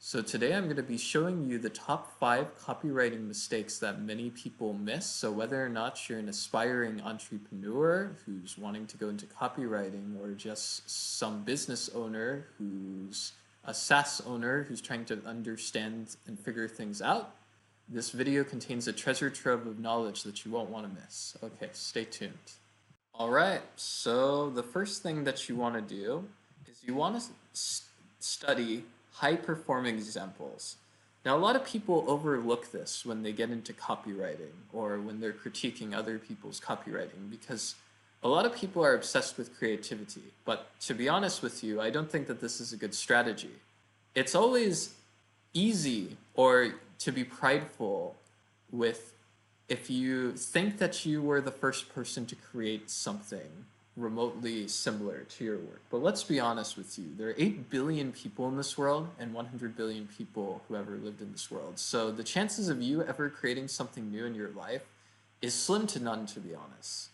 So today I'm going to be showing you the top 5 copywriting mistakes that many people miss. So whether or not you're an aspiring entrepreneur who's wanting to go into copywriting, or just some business owner who's a SaaS owner who's trying to understand and figure things out, this video contains a treasure trove of knowledge that you won't want to miss. Okay, stay tuned. All right, so the first thing that you want to do is you want to study high performing examples. Now, a lot of people overlook this when they get into copywriting or when they're critiquing other people's copywriting, because a lot of people are obsessed with creativity. But to be honest with you, I don't think that this is a good strategy. It's always easy or to be prideful with if you think that you were the first person to create something remotely similar to your work. But let's be honest with you, there are 8 billion people in this world and 100 billion people who ever lived in this world. So the chances of you ever creating something new in your life is slim to none, to be honest.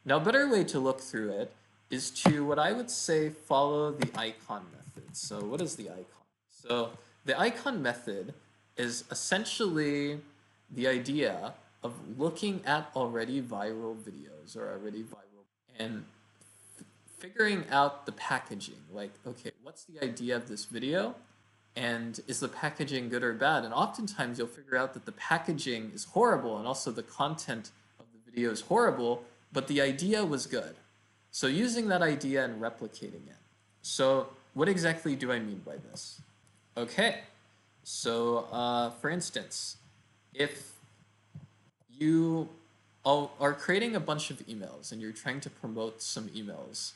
Now, a better way to look through it is to, what I would say, follow the icon method. So what is the icon? So the icon method is essentially the idea of looking at already viral videos or already viral and figuring out the packaging. Like, okay, what's the idea of this video? And is the packaging good or bad? And oftentimes you'll figure out that the packaging is horrible and also the content of the video is horrible, but the idea was good. So using that idea and replicating it. So what exactly do I mean by this? Okay, so for instance, if you are creating a bunch of emails and you're trying to promote some emails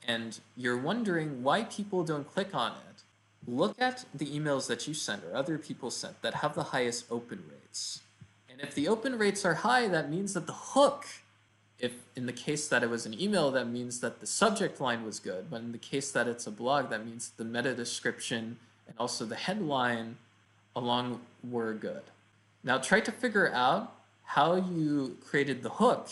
and you're wondering why people don't click on it, look at the emails that you sent or other people sent that have the highest open rates. And if the open rates are high, that means that the hook, if in the case that it was an email, that means that the subject line was good. But in the case that it's a blog, that means the meta description and also the headline along were good. Now try to figure out how you created the hook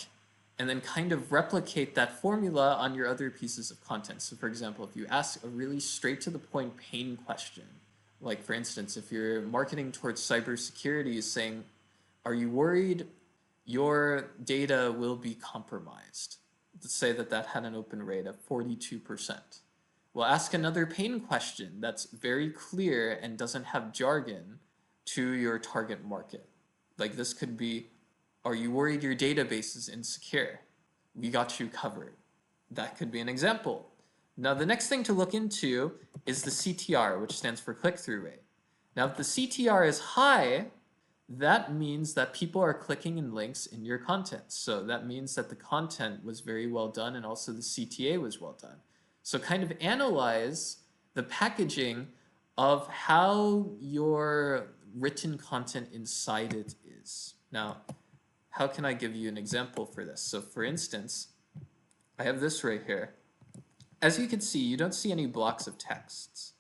and then kind of replicate that formula on your other pieces of content. So for example, if you ask a really straight to the point pain question, like for instance, if you're marketing towards cybersecurity, saying, are you worried your data will be compromised? Let's say that that had an open rate of 42%. Well, ask another pain question that's very clear and doesn't have jargon to your target market. Like this could be, are you worried your database is insecure? We got you covered. That could be an example. Now, the next thing to look into is the CTR, which stands for click-through rate. Now, if the CTR is high, that means that people are clicking in links in your content. So that means that the content was very well done and also the CTA was well done. So kind of analyze the packaging of how your written content inside it is. Now, how can I give you an example for this? So for instance, I have this right here. As you can see, you don't see any blocks of texts.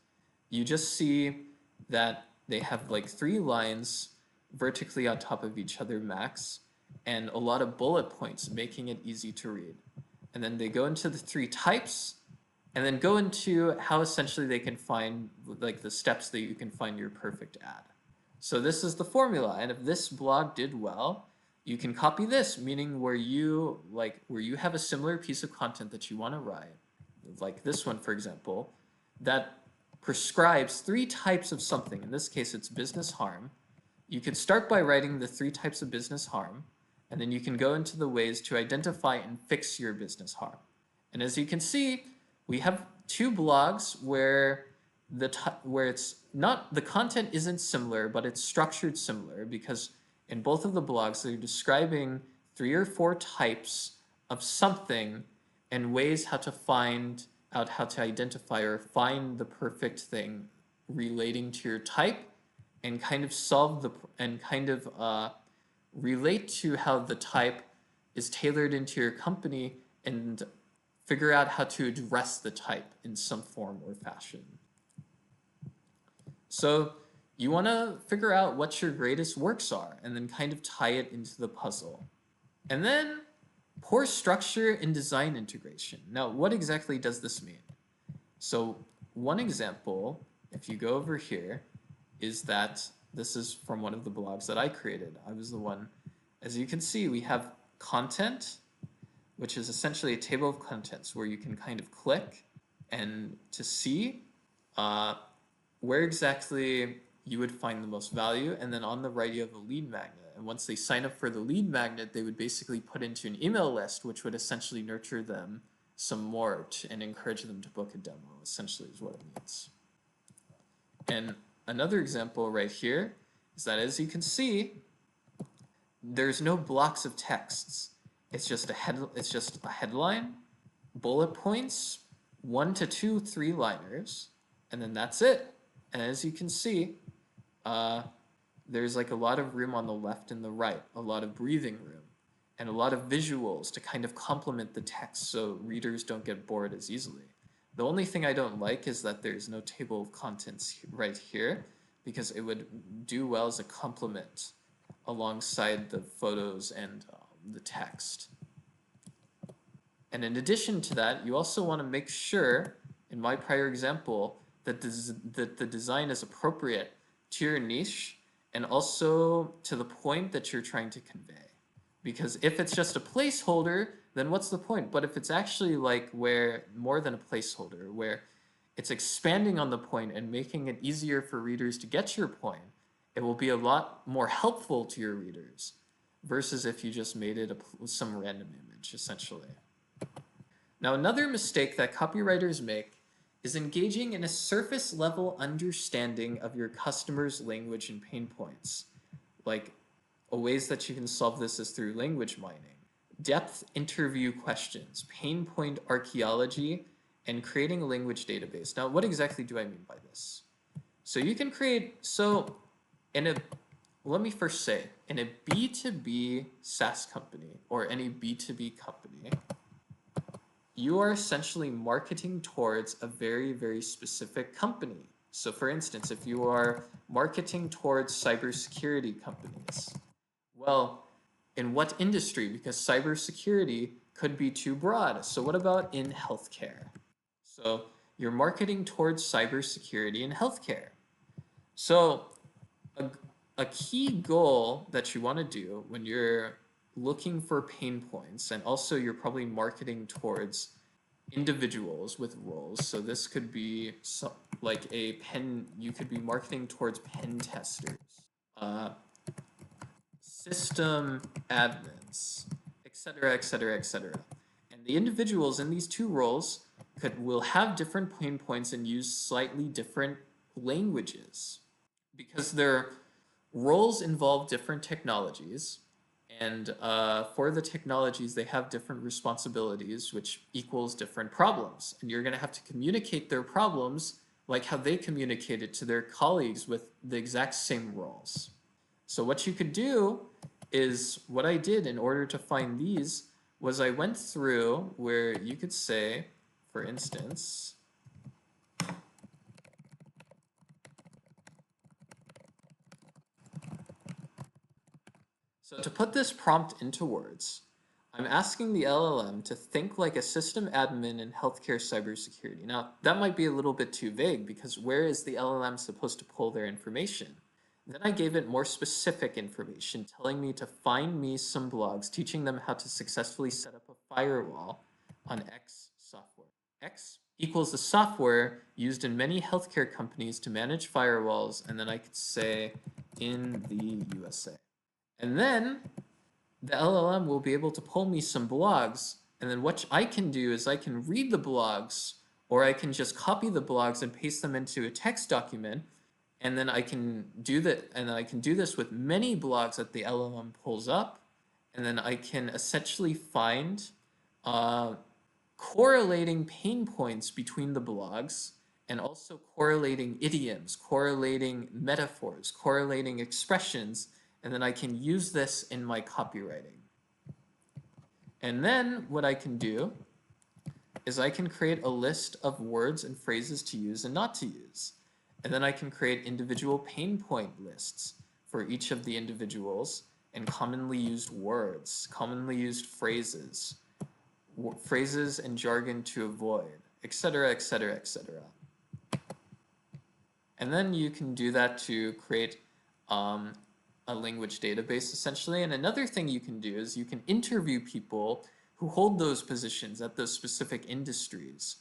You just see that they have like 3 lines vertically on top of each other max and a lot of bullet points making it easy to read. And then they go into the 3 types and then go into how essentially they can find like the steps that you can find your perfect ad. So this is the formula, and if this blog did well, you can copy this, meaning where you have a similar piece of content that you want to write, like this one, for example, that prescribes 3 types of something. In this case, it's business harm. You could start by writing the 3 types of business harm, and then you can go into the ways to identify and fix your business harm. And as you can see, we have 2 blogs where it's not, the content isn't similar, but it's structured similar, because in both of the blogs, they're describing 3 or 4 types of something and ways how to find out how to identify or find the perfect thing relating to your type and kind of relate to how the type is tailored into your company and figure out how to address the type in some form or fashion. So you want to figure out what your greatest works are and then kind of tie it into the puzzle. And then poor structure and design integration. Now, what exactly does this mean? So one example, if you go over here, is that this is from one of the blogs that I created. I was the one. As you can see, we have content, which is essentially a table of contents where you can kind of click and to see uh, where exactly you would find the most value. And then on the right, you have a lead magnet. And once they sign up for the lead magnet, they would basically put into an email list, which would essentially nurture them some more and encourage them to book a demo, essentially is what it means. And another example right here is that, as you can see, there's no blocks of texts. It's just a headline, bullet points, 1 to 2 3-liners, and then that's it. And as you can see, there's like a lot of room on the left and the right, a lot of breathing room, and a lot of visuals to kind of complement the text so readers don't get bored as easily. The only thing I don't like is that there's no table of contents right here, because it would do well as a complement alongside the photos and the text. And in addition to that, you also want to make sure, in my prior example, that the design is appropriate to your niche and also to the point that you're trying to convey. Because if it's just a placeholder, then what's the point? But if it's actually like where more than a placeholder, where it's expanding on the point and making it easier for readers to get to your point, it will be a lot more helpful to your readers versus if you just made it some random image, essentially. Now, another mistake that copywriters make is engaging in a surface level understanding of your customer's language and pain points. Like, ways that you can solve this is through language mining, depth interview questions, pain point archaeology, and creating a language database. Now, what exactly do I mean by this? So you can create, let me first say, in a B2B SaaS company or any B2B company, you are essentially marketing towards a very, very specific company. So for instance, if you are marketing towards cybersecurity companies, well, in what industry? Because cybersecurity could be too broad. So what about in healthcare? So you're marketing towards cybersecurity and healthcare. So a key goal that you want to do when you're looking for pain points, and also you're probably marketing towards individuals with roles. So this could be like you could be marketing towards pen testers, system admins, etc., etc., etc. And the individuals in these two roles will have different pain points and use slightly different languages because their roles involve different technologies. And for the technologies, they have different responsibilities, which equals different problems. And you're going to have to communicate their problems like how they communicate it to their colleagues with the exact same roles. So what you could do is, what I did in order to find these was I went through where you could say, for instance, so to put this prompt into words, I'm asking the LLM to think like a system admin in healthcare cybersecurity. Now, that might be a little bit too vague because where is the LLM supposed to pull their information? Then I gave it more specific information, telling me to find me some blogs teaching them how to successfully set up a firewall on X software. X equals the software used in many healthcare companies to manage firewalls, and then I could say in the USA. And then the LLM will be able to pull me some blogs, and then what I can do is I can read the blogs, or I can just copy the blogs and paste them into a text document, and then I can do that, and I can do this with many blogs that the LLM pulls up, and then I can essentially find correlating pain points between the blogs, and also correlating idioms, correlating metaphors, correlating expressions, and then I can use this in my copywriting. And then what I can do is I can create a list of words and phrases to use and not to use. And then I can create individual pain point lists for each of the individuals and commonly used words, commonly used phrases, phrases and jargon to avoid, etc., etc., etc. And then you can do that to create um, a language database essentially. And another thing you can do is you can interview people who hold those positions at those specific industries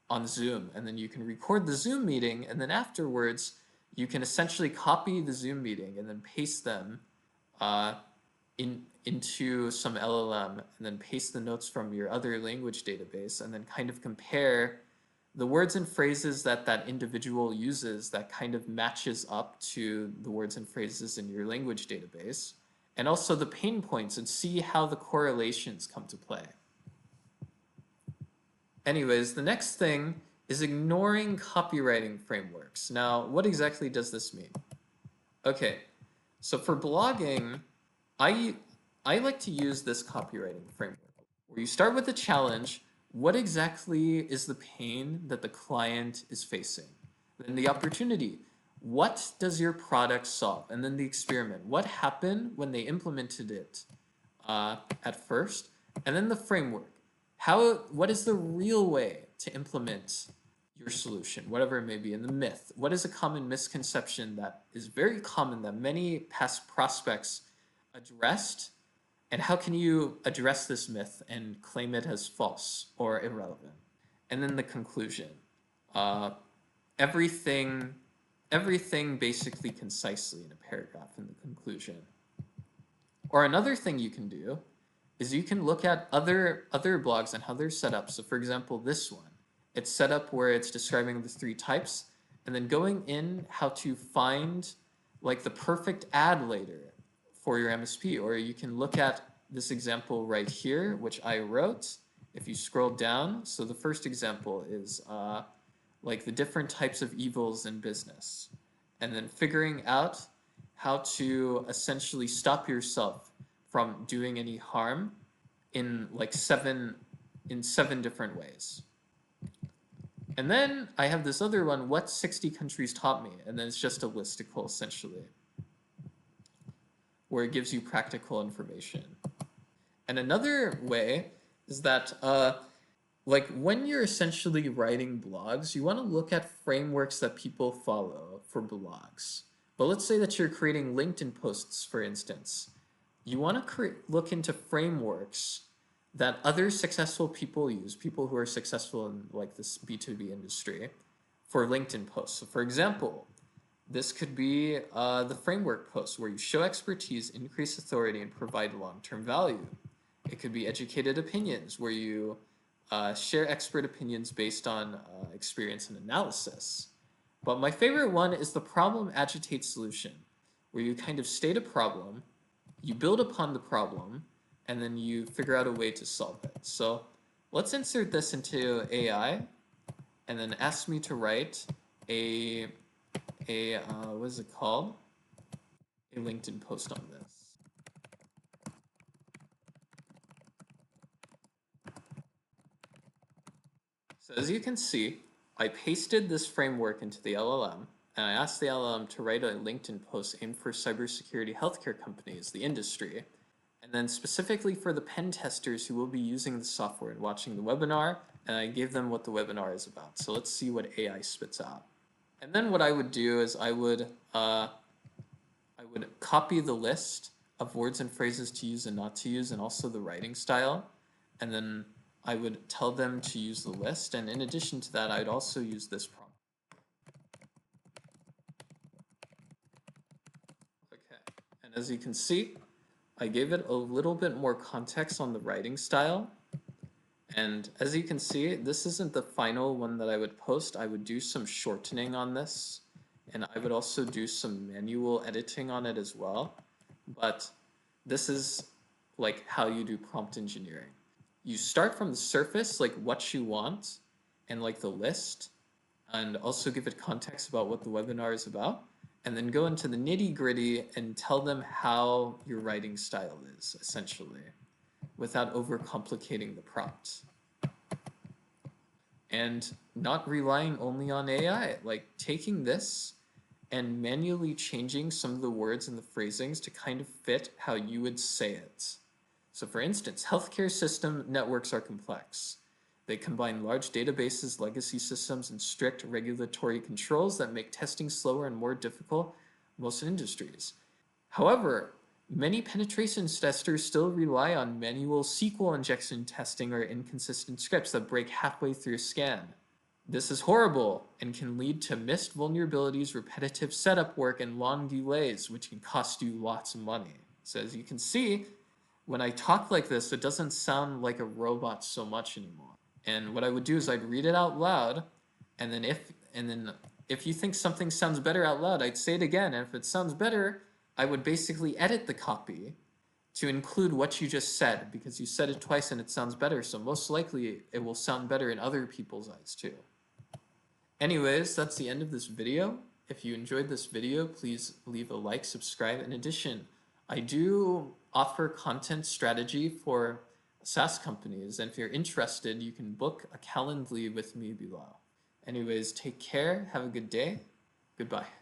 on Zoom. And then you can record the Zoom meeting. And then afterwards, you can essentially copy the Zoom meeting and then paste them uh, into some LLM and then paste the notes from your other language database and then kind of compare the words and phrases that that individual uses that kind of matches up to the words and phrases in your language database, and also the pain points, and see how the correlations come to play. Anyways, the next thing is ignoring copywriting frameworks. Now, what exactly does this mean? Okay, so for blogging, I like to use this copywriting framework where you start with the challenge. What exactly is the pain that the client is facing? Then the opportunity. What does your product solve? And then the experiment. What happened when they implemented it at first? And then the framework. What is the real way to implement your solution, whatever it may be, and the myth. What is a common misconception that is very common that many past prospects addressed, and how can you address this myth and claim it as false or irrelevant? And then the conclusion. Uh, everything, everything basically concisely in a paragraph in the conclusion. Or another thing you can do is you can look at other blogs and how they're set up. So for example, this one, it's set up where it's describing the 3 types and then going in how to find like the perfect ad later for your MSP. Or you can look at this example right here, which I wrote. If you scroll down, so the first example is like the different types of evils in business, and then figuring out how to essentially stop yourself from doing any harm in like 7 different ways. And then I have this other one, what 60 countries taught me, and then it's just a listicle essentially, where it gives you practical information. And another way is that like when you're essentially writing blogs, you want to look at frameworks that people follow for blogs. But let's say that you're creating LinkedIn posts, for instance. You want to look into frameworks that other successful people use, people who are successful in like this B2B industry, for LinkedIn posts. So for example, this could be the framework post where you show expertise, increase authority, and provide long-term value. It could be educated opinions where you share expert opinions based on experience and analysis. But my favorite one is the problem agitate solution, where you kind of state a problem, you build upon the problem, and then you figure out a way to solve it. So let's insert this into AI and then ask me to write a what is it called? A LinkedIn post on this. So as you can see, I pasted this framework into the LLM, and I asked the LLM to write a LinkedIn post aimed for cybersecurity healthcare companies, the industry, and then specifically for the pen testers who will be using the software and watching the webinar, and I gave them what the webinar is about. So let's see what AI spits out. And then what I would do is I would copy the list of words and phrases to use and not to use, and also the writing style, and then I would tell them to use the list, and in addition to that, I'd also use this prompt. Okay, and as you can see, I gave it a little bit more context on the writing style, and as you can see, this isn't the final one that I would post. I would do some shortening on this, and I would also do some manual editing on it as well, but this is like how you do prompt engineering. You start from the surface, like what you want, and like the list, and also give it context about what the webinar is about, and then go into the nitty-gritty and tell them how your writing style is, essentially, without overcomplicating the prompt. And not relying only on AI, like taking this and manually changing some of the words and the phrasings to kind of fit how you would say it. So for instance, healthcare system networks are complex. They combine large databases, legacy systems, and strict regulatory controls that make testing slower and more difficult in most industries. However, many penetration testers still rely on manual SQL injection testing or inconsistent scripts that break halfway through a scan. This is horrible and can lead to missed vulnerabilities, repetitive setup work, and long delays, which can cost you lots of money. So as you can see, when I talk like this, it doesn't sound like a robot so much anymore. And what I would do is I'd read it out loud, and then if you think something sounds better out loud, I'd say it again. And if it sounds better, I would basically edit the copy to include what you just said, because you said it twice and it sounds better. So most likely it will sound better in other people's eyes too. Anyways, that's the end of this video. If you enjoyed this video, please leave a like, subscribe. In addition, I do offer content strategy for SaaS companies, and if you're interested, you can book a Calendly with me below. Anyways, take care, have a good day, goodbye.